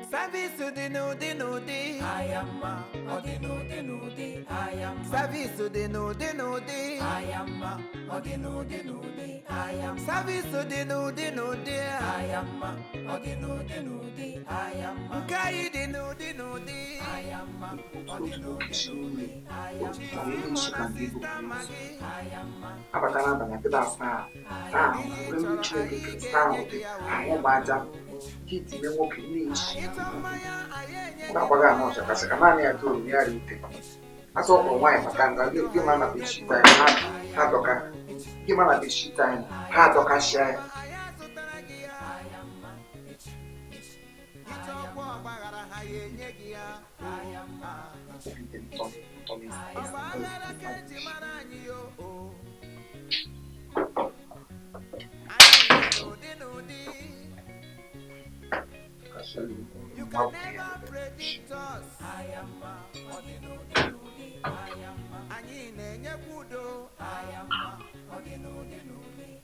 Service to the nudi. I am the nudi. I am service to the nudi. I am the nudi. I am service to the nudi. I am the nudi. I am guide the nudi. I am the nudi. I am sister Maggie. I am Apakana banyak kita apa? Belum cek kristal. Baca kiti mengo kini. Nggak pakai mau sekarang ya tuh ni hari itu. Asal orang makan tadi gimana bisita hatoka gimana bisita hatoka saya. You can never predict us. I am Odinudi. I am Anine Nyabudo. I am Odinudi.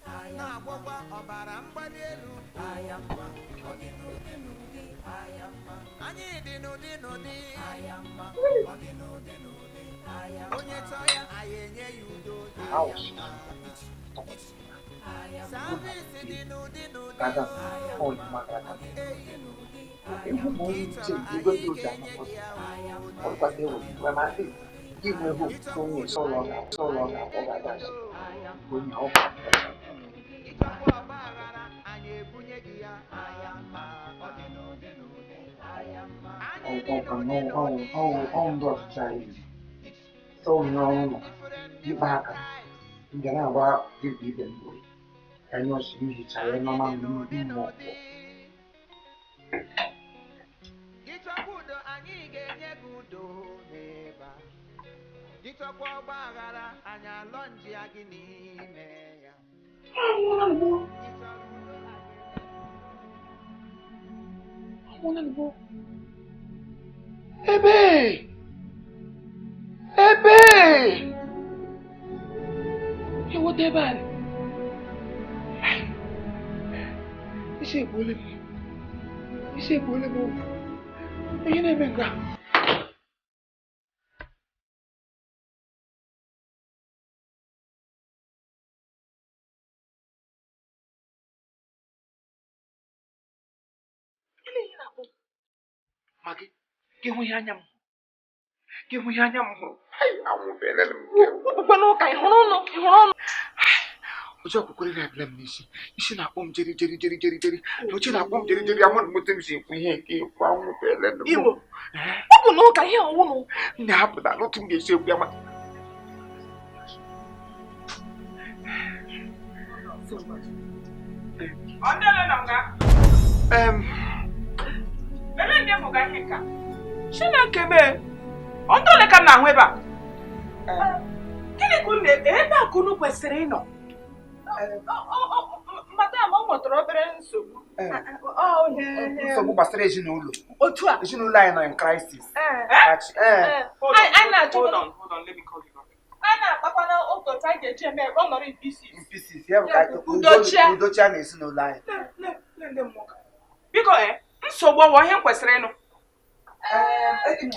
I am Baba Obarambadelu. I am Odinudi. I am Anidinudi. I am Odinudi. I am Onyetoya Ayenye Yudo. Kadang oh makan. Ibu mau cek juga tu jangan pun. Kalau pada ibu, mesti ibu ibu punya solo orang ada. Punya apa? Oh, dah cari. So no, dibaca. Jangan awak di dulu. Hanya sih saya nama minum. Ebe! Iwo deban. Ise boleh mo. Ini benga. Magi, kihunyanya mo. Ay, amu belen mo. Bano kay hono. Ojo ko na blem nisi. Isi na pom jeri. Ojo na pom jeri amon mutem si kuye ki kwa mu belen mo. Iwo. Bano kay hono. Na puta no tunge se ku ama. Ondele nanga. Bele ndi mo ga heka. Shina kebe. Ondole ka na hweba. Kini kunde ebe akunu kwesịrị ịnọ. Madam, ọ nwetara obere nsogbu. Nsogbu gbasara ezinụlọ. Otu a. Ezinụlọ anyị nọ in crisis. Hold on, let me call you back. A na-akpakwana ụbọchị anyị ga-eji eme ọ nọrọ in pieces. Ya bụ ka udochia na ezinụlọ anyị. Biko, nsogbu ọwụ ihe kwesịrị ịnụ.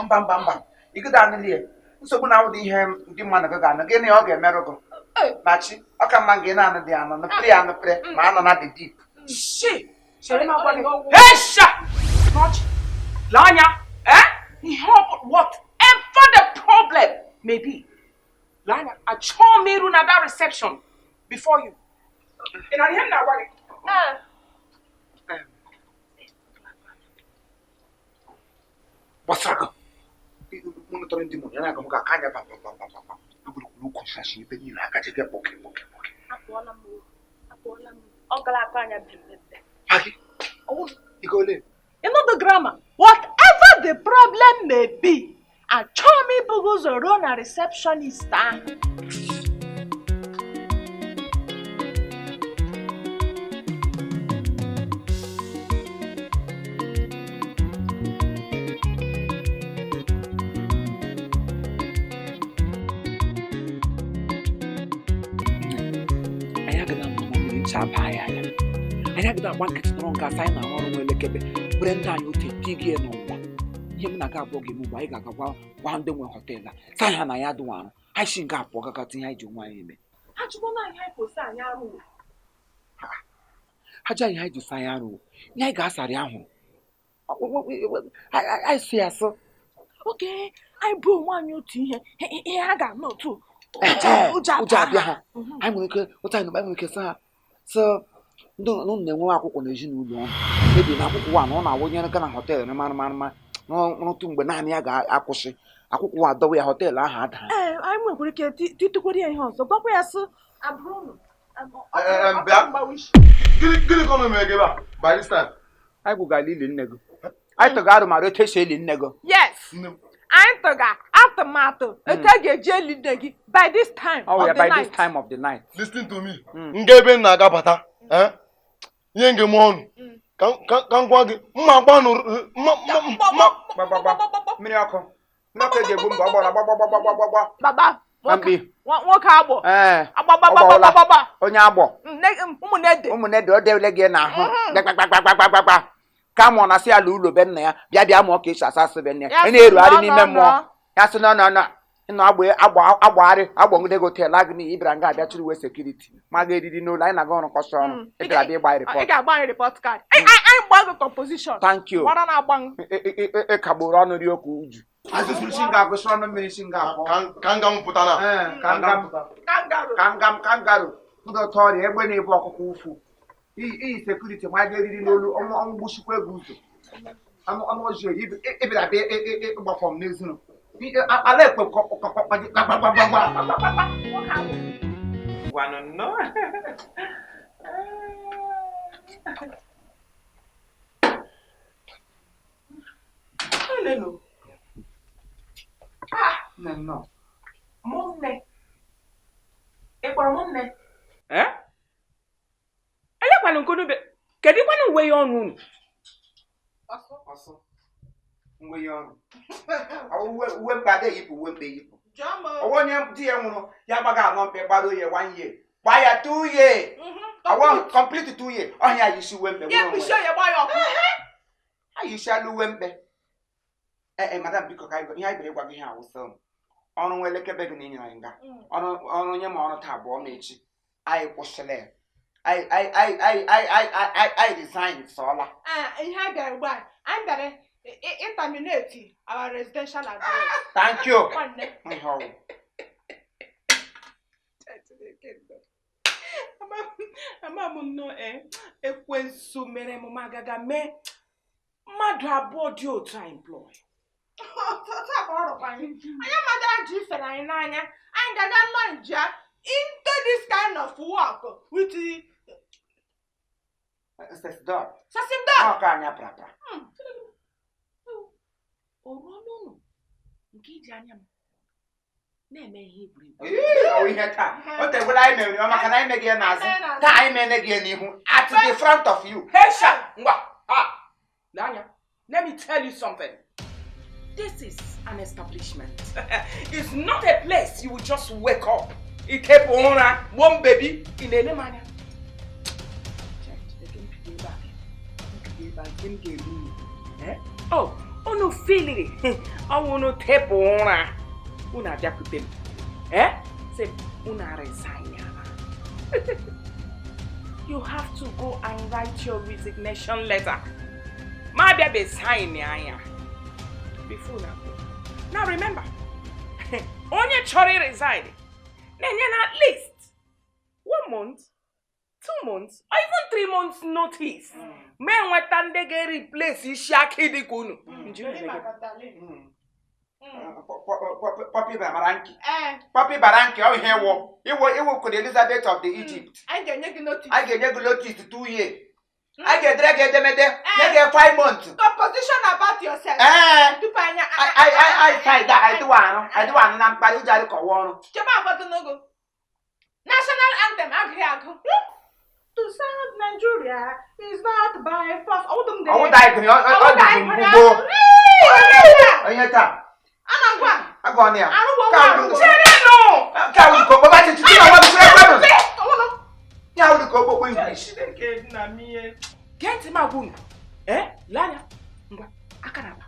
Mba. Ikuda anịlie. Nsogbu na ụdị ihe ndị mmadụ ga-anụ gịnị ọ ga-emerụ gị. Machi, ọ ka mma gị na-anụ dị anọ nụpere ma anọ na dị deep. Shit! Hey, shut! Not Lanya, whatever the problem may be, Lanya, I told me to that reception before you. And I hear now, what's wrong? Monitor ndị mụ yana ga kanya papa. Lu konsashi ibe ni na ka je boke. Apụọla m. Ọ gara aka anya bimbe. Pagi. Igole. You know the grammar. Whatever the problem may be, I told me to go na receptionist. Saya kena one kitchen wrong guys. Saya nak orang welekebe. Brenda and you take again on one. Him na gap bogi move, I got one day when hotel. Sayana Yaduan. I should gap walk at the age of my email. Achụmọna ihe anyị kwụsị anyị arụ. Haja ihe ji sayaru. Nye ga-asarị ahụ. I see us. Okay, anyị bụ onwe anyị otu ihe ha ga-ama otu. Ụja abịa ha. Anyị nwere ike ụta anyị nwere ike sa ndị na-enwe akwụkwọ n'ezinụlọ ọnụ. Ebi na akwụkwọ a na ọ na-awụnyere ka na họteelụ na mara n'otu mgbe naanị ya ga-akwụsị. Akwụkwọ adọwa ya họteelụ ahụ ada. Anyị nwekwara ike titukwara ya ihe ọzọ. Gwakwa ya sị abụrụ Gịnị ka ọ na-eme ebe a by this time? Anyị gwụgara ili nne gị. Anyị tụga arụmarụ etu esi eli nne gị. Yes. Anyị tụga atụmatụ etu a ga-eji eli nne gị by this time Oh, of yeah, the by night. this time of the night. Listen to me. Nga ebe m na-aga bata. Ihe nge m ọnụ. Ka m gwa gị mma gbanụ Mmiri ọkụ. Mmiri ọkụ eji egbu mgbe ọ gbara gbagbagbagbagbagbagba. Baba, Mbi. nwoke agbọ. Agbagbagbagbagbagba. Onye agbọ. Ụmụnede. Ụmụnede ọ dewele gị n'ahụ. Gbagbagbagbagbagbagbagba. Ka mụ na sị ala ụlọ be nna ya bịa mụọ ka esi asa asị be nna ya. Ị na-erugharị n'ime mmụọ. Ya sị nọ agbagharị agbọngide gị hotel agị n'ihi ịbịara nga abịa chụrụ uwe sekuriti ma ga-eriri n'ụlọ anyị na-aga ọrụ kọsọ ọrụ ịbịara bịa ịgba rịpọt. Ị ga-agba anyị rịpọt kaadị. Anyị gba gị composition. Thank you. Gbara na-agba gị. Ịkagburu ọnụ ri okwu uju. Asụsụ isi nga agụsị ọnụ mmiri isi nga abụọ. ka nga m pụta na. Kangaroo. Ndị ọtọ ọrịa egbe na-ebu ọkụkọ ụfụ. Iyi sekuriti ma ga-eriri n'olu ọnwụ gbuchikwa ego ụzọ. Anụ ọjọọ ịbịara bịa ịgbafọ m n'ezinụlọ. Ala ekpe Mụnne. Ị kpọrọ mụnne? Elekwanụ nkonube. Kedu kwanụ uwe ya ọnụ unu? ọsọ. Uwe ya ọnụ. Uwe mba adịghị yipụ uwe mbe yipụ. Onye di ya nwụrụ ya gbaga anọ mpe gbado ya 1 year. Gba ya 2 year. Awọ complete 2 year. Ọhịa yisi uwe mbe. Ya kpuchie ya gba ya ọkụ. Ayisiala uwe mbe. Madam biko ka ihe anyị bere gwa gị ihe awụsa m. Ọrụ nwa elekebe gị na-enye anyị nga. Ọrụ onye ma ọrụ taa abụọ ma echi. Anyị kwụsịrị ya. I resign sọọla. Ihe a bịara ugbu a, anyị bịara terminate our residential address. Thank you. Ama m nnọọ ekwensu mere m magaga mee mmadụ abụọ dị otu a employ. Anyị amadị ji ifere anyị n'anya. Anyị ga-aga lunch into this kind of work with Sasim ka anya prapra. Ọrụ nke iji anya m na-eme ihe iburu ibu. Ihe taa. O tegwela anyị mere maka na anyị meghị n'azụ. Taa anyị mere gị n'ihu at the front of you. Hesha, ngwa. Lanya, let me tell you something. This is an establishment. It's not a place you will just wake up. Ikepu ụra, one baby in Elemania. Oh, unu feeling it. I want to tepu ụra. Una abịakwute m. Say, una resign. You have to go and write your resignation letter. Ma bịa be sign ya. Before now. Now remember, onye chọrọ resign. Then at least 1 month, 2 months, or even 3 months notice. Men nweta ndị ga-replace isi aka dị ka unu. Papi Baranki. Papi Baranki, ọ ihe iwu Queen Elizabeth of the Egypt. I ga-enye gị notice. I ga-enye gị notice 2 years. I ga-edere gị edemede, nye gị 5 months. Composition about yourself. Tupu anya. I do one na mkparị ụjọ arịkọwa ọrụ. Chema agbado n'ogo. National anthem agụghị agụ. To serve Nigeria is not by force. Ọwụ da ịgụnị ọ dị mgbugbo. Onye taa. Ana ngwa. Agụ ọnụ ya. Chere nụ! Ka ụdị ka ọgbọgba chichi na ọgbọgba chichi ekwenụ. Ya ụdị ka ọgbọgba English. Gee ntị m agwa unu. Eh? Lanya. Akanaba.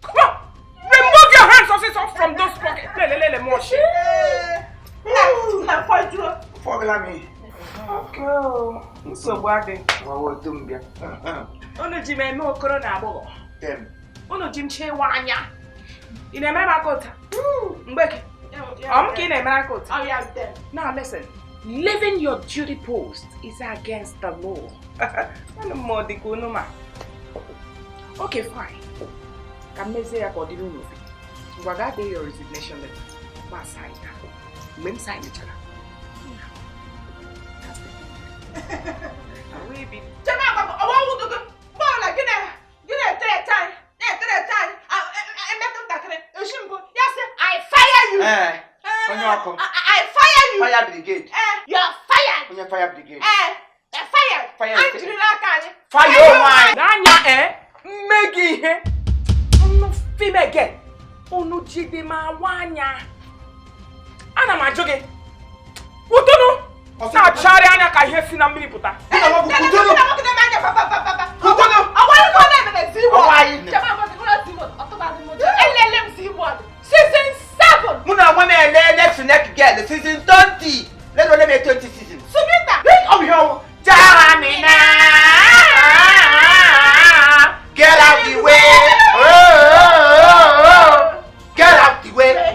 Come on! Remove your hands also from those pockets. Lele moshi. Fogla me. Okay. So bad. Wawo dumbia. Ono jime me okoro na abogo. Tem. Ono jimche wanya. Ine me makota. Mbeke. Ki ine me makota. Oh yeah, them. Now listen. Living your duty post is against the law. No more the gunuma. Okay, fine. Can me say I got the room. But that day your resignation letter. What sign? Men sign each other. We be. I fire you. Fire brigade. You are fired. On your fire brigade. They're fired. Fire. Fire mine. Nanya Megi he. No fime again. Onu jide ma wanya. Ana ma joge. Wotonu. Na chari anya ka ihe si na mmiri puta. Ina mo kutunu. Kutunu. Awali ko na me see what. Awali. Chama ko ko see what. Otoba mo. Elelem see what. Season 7. Muna wana ele next girl season 3.